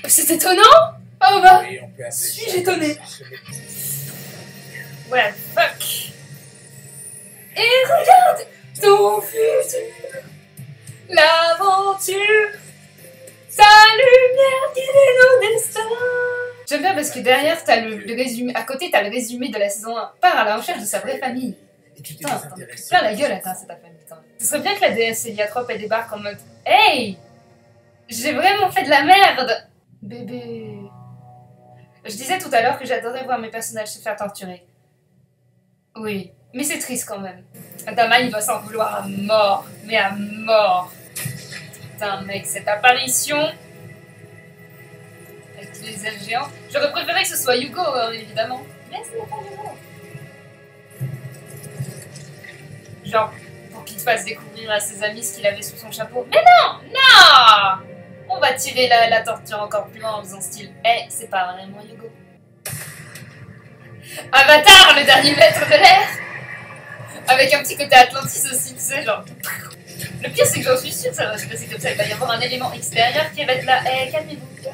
C'est étonnant. Oh bah, Et on peut appeler suis-je ça étonné? comme ça. Ouais, fuck. Et regarde ton futur, l'aventure, sa lumière guide nos destins. J'aime bien parce que derrière, t'as le résumé, à côté, t'as le résumé de la saison 1. Part à la recherche de sa vraie famille. Et tu t'es Putain, désintéressé. plein la gueule, attends, c'est ta famille quand même. Ce serait bien que la déesse Héliatrope elle débarque en mode hey, j'ai vraiment fait de la merde. Bébé. Je disais tout à l'heure que j'adorais voir mes personnages se faire torturer. Oui, mais c'est triste quand même. Adama, il va s'en vouloir à mort. Mais à mort. Putain, mec, cette apparition avec les ailes géantes. J'aurais préféré que ce soit Hugo, évidemment. Mais ce n'est pas Hugo. Genre, pour qu'il te fasse découvrir à ses amis ce qu'il avait sous son chapeau. Mais non, non. On va tirer la torture encore plus loin en faisant style. Eh, c'est pas vraiment Hugo. Avatar, le dernier maître de l'air. Avec un petit côté Atlantis aussi, tu sais, genre... Le pire, c'est que j'en suis sûre, ça va se passer comme ça. Il va y avoir un élément extérieur qui va être là, eh, calmez-vous.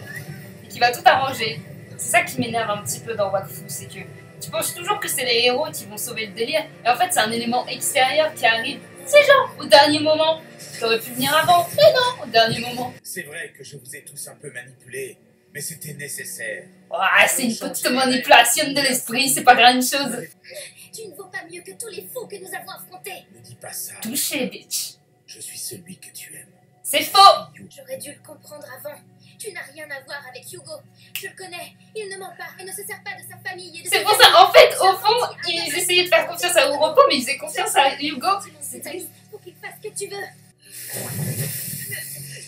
Et qui va tout arranger. C'est ça qui m'énerve un petit peu dans Wakfu, c'est que tu penses toujours que c'est les héros qui vont sauver le délire. Et en fait, c'est un élément extérieur qui arrive, c'est genre, au dernier moment. T'aurais pu venir avant, mais non, au dernier moment. C'est vrai que je vous ai tous un peu manipulés, mais c'était nécessaire. Ouais, c'est une petite manipulation de l'esprit, c'est pas grand chose. Tu ne vaux pas mieux que tous les fous que nous avons affrontés. Ne dis pas ça. Touché, bitch. Je suis celui que tu aimes. C'est faux. J'aurais dû le comprendre avant. Tu n'as rien à voir avec Hugo. Je le connais. Il ne ment pas et ne se sert pas de sa famille et de C'est ses pour amis. ça, en fait, au fond, ils essayaient de faire confiance à Uropo, mais ils faisaient confiance à Hugo. C'est triste pour qu'il fasse ce que tu veux.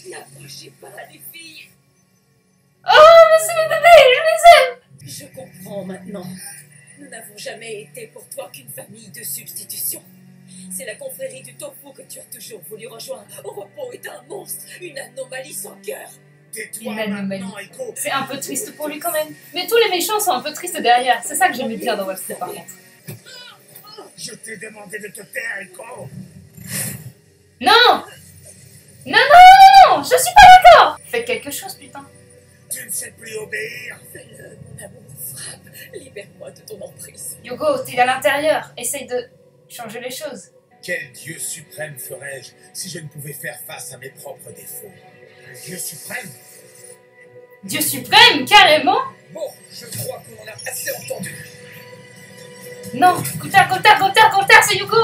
N'approchez pas les filles. Oh, mais c'est mes bébés, je les aime. Je comprends maintenant. Nous n'avons jamais été pour toi qu'une famille de substitution. C'est la confrérie du tofu que tu as toujours voulu rejoindre. Oropo est un monstre, une anomalie sans cœur. Tais-toi Une anomalie. maintenant, Eiko. C'est un peu triste pour lui quand même. Mais tous les méchants sont un peu tristes derrière. C'est ça que j'aimais bien dans Wakfu par contre. Je t'ai demandé de te taire, Eiko. Non. Non, non, non, non, je suis pas d'accord. Faites quelque chose, putain. Tu ne sais plus obéir. Fais-le, mon amour, frappe. Libère-moi de ton emprise. Hugo, t'es à l'intérieur. Essaye de changer les choses. Quel dieu suprême ferais-je si je ne pouvais faire face à mes propres défauts? Un dieu suprême? Dieu suprême, carrément. Bon, je crois qu'on en a assez entendu. Non, Coulthard, c'est Hugo.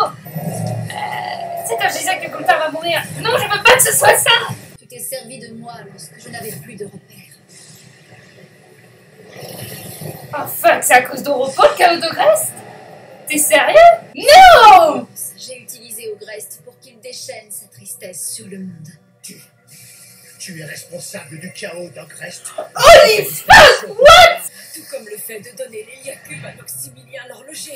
C'est quand je disais que Coulthard va mourir. Non, je veux pas que ce soit ça. Tu t'es servi de moi lorsque je n'avais plus de repères. Oh fuck, c'est à cause d'Oropo, le chaos de Grèce? T'es sérieux? Non. J'ai utilisé Ogrest pour qu'il déchaîne sa tristesse sur le monde. Tu es responsable du chaos d'Ogrest. Holy fuck, what? Tout comme le fait de donner l'Héliacube à Maximilien l'horloger.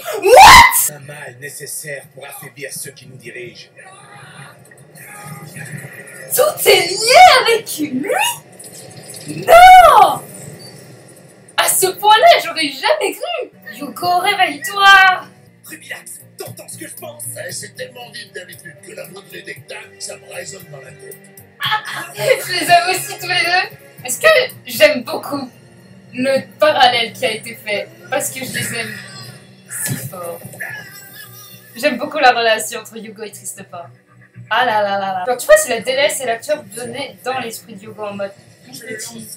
Un mal nécessaire pour affaiblir ceux qui nous dirigent. Tout est lié avec lui? Non. À ce point-là, j'aurais jamais cru. Hugo, réveille-toi. Rubilax, t'entends ce que je pense? C'est tellement vite d'habitude que la moindre édectacle, ça me résonne dans la tête. Je les aime aussi tous les deux. Est-ce que j'aime beaucoup le parallèle qui a été fait? Parce que je les aime si fort. J'aime beaucoup la relation entre Hugo et Tristefort. Ah là là là là. Alors, tu vois, si la déesse et l'acteur venaient dans l'esprit de Hugo en mode mon petit,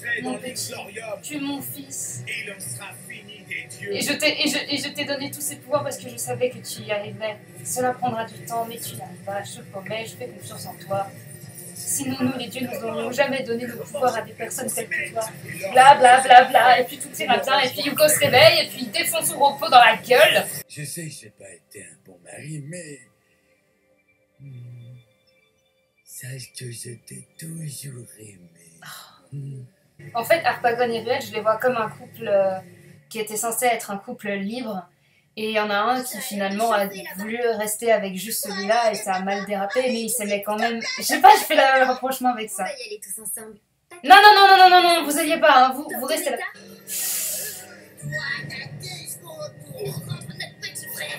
tu es mon fils. Et il en sera fini des dieux. Et je t'ai donné tous ces pouvoirs parce que je savais que tu y arriverais. Cela prendra du temps, mais tu y arriveras. Je te promets, je fais confiance en toi. Sinon, nous, les dieux, nous n'aurions jamais donné nos pouvoirs à des personnes telles que toi. Bla bla bla bla. Et puis tout ira bien. Et puis Hugo se réveille. Et puis il défonce son repos dans la gueule. Je sais que j'ai pas été un bon mari, mais... Sache que je t'ai toujours aimé. En fait, Harpagon et Ruel, je les vois comme un couple qui était censé être un couple libre. Et il y en a un qui finalement a voulu rester avec juste celui-là et ça a mal dérapé, mais il s'aimait quand même. Je sais pas, je fais le rapprochement avec On ça. va y aller tous ensemble. Non, non, non, non, non, non, non, vous ayez pas, hein, vous restez là.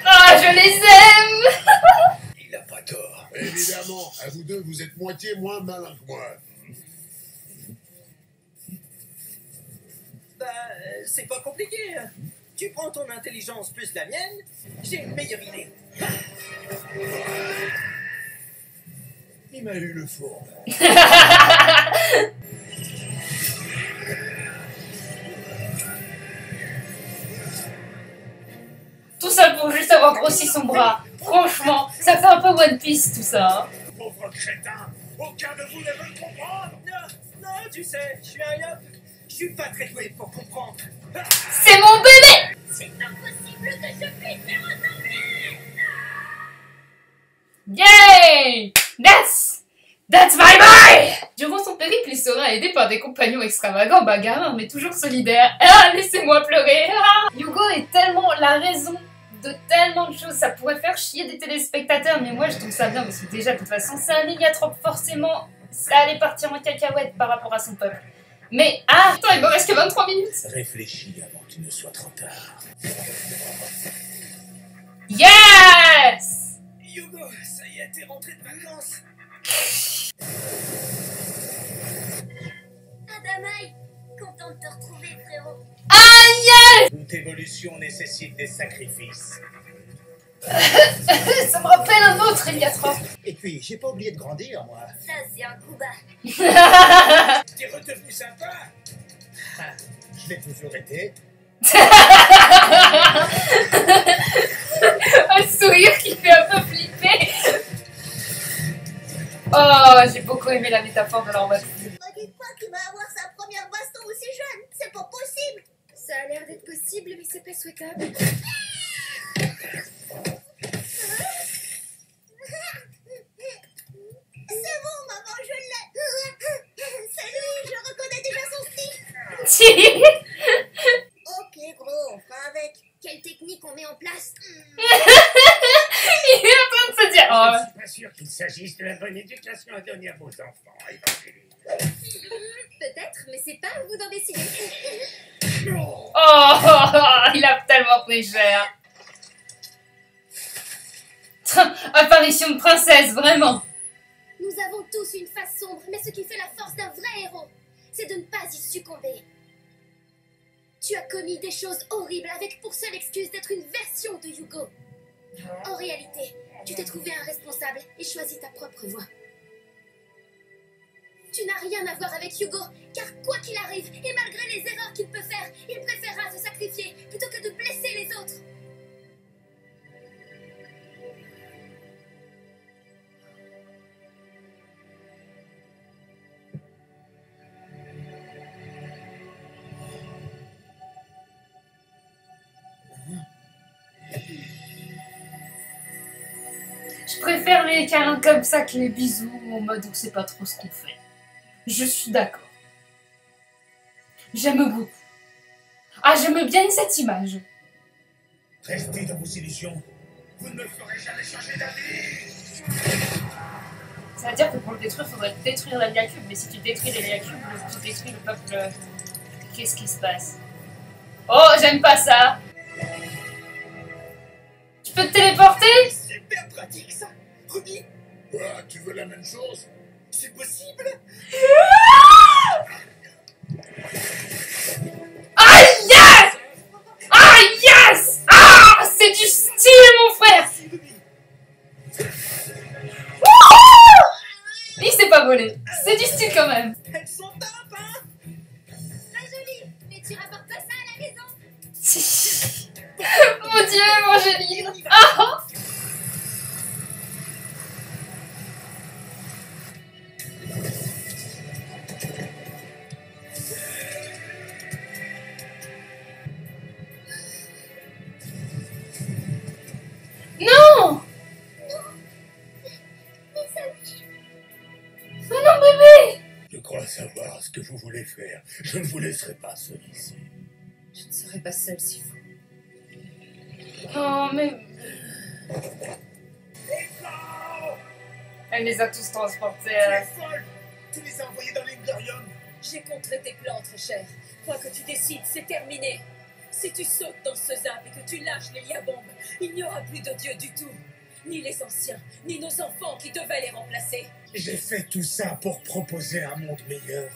Ah, je les aime. Il a pas tort. Évidemment, à vous deux, vous êtes moitié moins malin que moi. C'est pas compliqué. Tu prends ton intelligence plus la mienne, j'ai une meilleure idée. Il m'a eu le fourbe. Tout ça pour juste avoir grossi son bras. Franchement, ça fait un peu One Piece tout ça. Hein. Pauvre crétin, aucun de vous ne veut comprendre. Non, tu sais, je suis un yop. Je suis pas très doué pour comprendre. C'est mon bébé! C'est impossible que je puisse les ressembler. Yay! That's my boy! Durant son périple, il sera aidé par des compagnons extravagants, bagarreurs, mais toujours solidaires. Ah, laissez-moi pleurer! Ah! Hugo est tellement la raison de tellement de choses. Ça pourrait faire chier des téléspectateurs, mais moi je trouve ça bien parce que déjà, de toute façon, c'est un Négatrope, forcément, ça allait partir en cacahuète par rapport à son peuple. Mais, ah, attends, il me reste que 23 minutes! Réfléchis avant qu'il ne soit trop tard. Yes! Hugo, ça y est, t'es rentré de vacances. Adamai, content de te retrouver, frérot. Toute évolution nécessite des sacrifices. Ça me rappelle un autre Négatrope. Et puis, j'ai pas oublié de grandir, moi. Ça, c'est un coup bas. T'es redevenu sympa. Ah, je l'ai toujours été. Un sourire qui fait un peu flipper. Oh, j'ai beaucoup aimé la métaphore de leur baston. Ne dites pas qu'il va avoir sa première baston aussi jeune. C'est pas possible. Ça a l'air d'être possible, mais c'est pas souhaitable. C'est bon, maman, je l'ai. C'est lui, je reconnais déjà son style. Ok, gros, on fera avec. Quelle technique on met en place? Il est en train de se dire. Oh. Je suis pas sûr qu'il s'agisse de la bonne éducation à donner à vos enfants. Peut-être, mais c'est pas à vous d'en décider. Oh, il a tellement pris cher. Apparition de princesse, vraiment. Nous avons tous une face sombre, mais ce qui fait la force d'un vrai héros, c'est de ne pas y succomber. Tu as commis des choses horribles avec pour seule excuse d'être une version de Hugo. En réalité, tu t'es trouvé un responsable et choisi ta propre voie. Tu n'as rien à voir avec Hugo, car quoi qu'il arrive, et malgré les erreurs qu'il peut faire, il préférera se sacrifier plutôt que de blesser les autres. Je préfère les câlins comme ça que les bisous en mode où c'est pas trop ce qu'on fait. Je suis d'accord. J'aime beaucoup. Ah, j'aime bien cette image. Restez dans vos illusions. Vous ne me ferez jamais changer d'avis. Ça veut dire que pour le détruire, il faudrait détruire la Lia Cube. Mais si tu détruis les Lia Cube, tu détruis le peuple. Qu'est-ce qui se passe? Oh, j'aime pas ça. Tu peux te téléporter? Super pratique, ça. Ruby, Quoi, tu veux la même chose? c'est possible. Ah yes! Ah yes! Ah, c'est du style, mon frère! Wouhou! Il s'est pas volé. C'est du style quand même. Elles sont top, hein. Très joli, mais tu rapportes pas ça à la maison. Mon Dieu, Angéline. Ah! Non! Oh non, bébé! Je crois savoir ce que vous voulez faire. Je ne vous laisserai pas seul ici. Je ne serai pas seule s'il faut. Oh, mais... Oh, Elle les a tous transportés. tu es folle. Tu les as envoyés dans l'Ingarium. J'ai contré tes plans, très cher. Quoi que tu décides, c'est terminé. Si tu sautes dans ce zap et que tu lâches les liabombes, il n'y aura plus de dieu du tout. Ni les anciens, ni nos enfants qui devaient les remplacer. J'ai fait tout ça pour proposer un monde meilleur.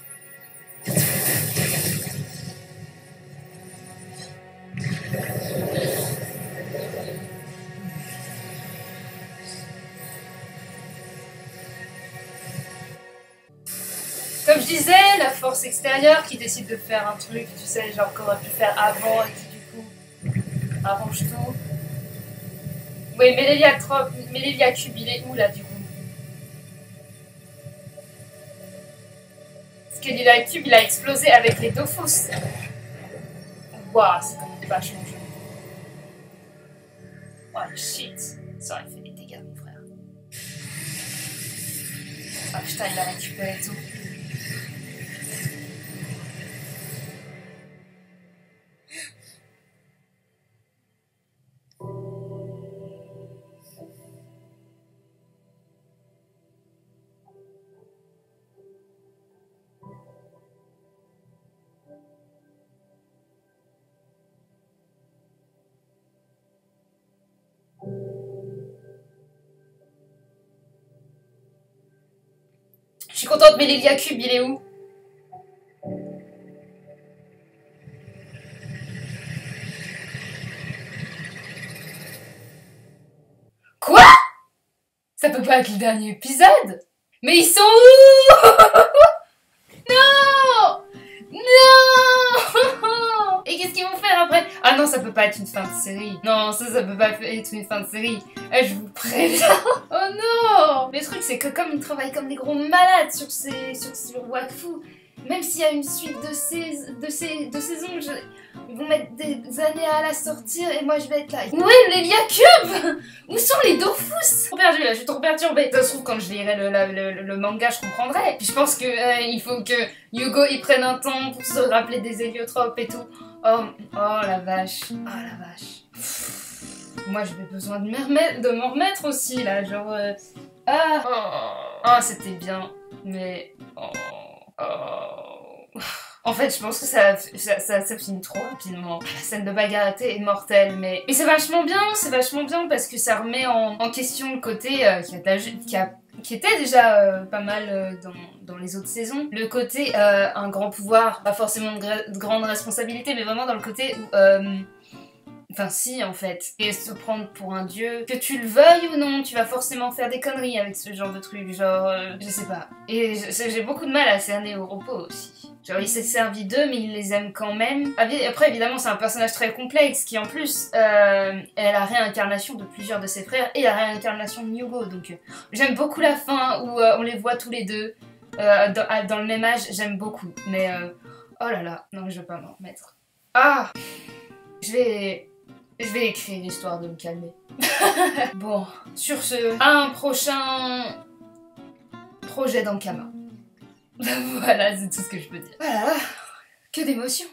disais, la force extérieure qui décide de faire un truc, tu sais, genre qu'on aurait pu faire avant et qui du coup arrange tout. Oui, Melélia Cube, il est où là du coup? Parce que Melélia Cube, il a explosé avec les Dofus. Waouh, c'est quand même vachement joli. Oh shit, ça aurait fait des dégâts, mon frère. Ah putain, il a récupéré tout. Je suis contente, mais Melélia Cube, il est où? Quoi? Ça peut pas être le dernier épisode? Mais ils sont où? Non! Non! Et qu'est-ce qu'ils vont faire après? Ah non, ça peut pas être une fin de série. Non, ça peut pas être une fin de série. Je vous préviens. Oh non! Le truc, c'est que comme ils travaillent comme des gros malades sur Wakfu, même s'il y a une suite de saisons, ils vont mettre des années à la sortir et moi je vais être là. Où est Melélia Cube? Où sont les Dofus? Je suis trop perdue là, je suis trop perturbée. Ça se trouve, quand je lirai le manga, je comprendrai. Puis je pense que il faut que Yugo y prenne un temps pour se rappeler des héliotropes et tout. Oh la vache. Oh la vache. Moi j'ai besoin de m'en remettre aussi là, genre... Oh, c'était bien, mais... En fait, je pense que ça finit trop rapidement. La scène de bagarre est mortelle, mais c'est vachement bien parce que ça remet en question le côté qui était déjà pas mal dans les autres saisons. Le côté un grand pouvoir, pas forcément de grande responsabilité, mais vraiment dans le côté où... Enfin si en fait, et se prendre pour un dieu, que tu le veuilles ou non, tu vas forcément faire des conneries avec ce genre de truc, genre, je sais pas. Et j'ai beaucoup de mal à cerner au repos aussi. Genre il s'est servi d'eux mais il les aime quand même. Après évidemment c'est un personnage très complexe qui en plus est la réincarnation de plusieurs de ses frères et la réincarnation de Yugo, donc j'aime beaucoup la fin où on les voit tous les deux dans le même âge, j'aime beaucoup, mais oh là là, non je vais pas m'en remettre. Ah, je vais écrire histoire de me calmer. Bon, sur ce, un prochain projet d'Ankama. Voilà, c'est tout ce que je peux dire. Voilà, que d'émotions.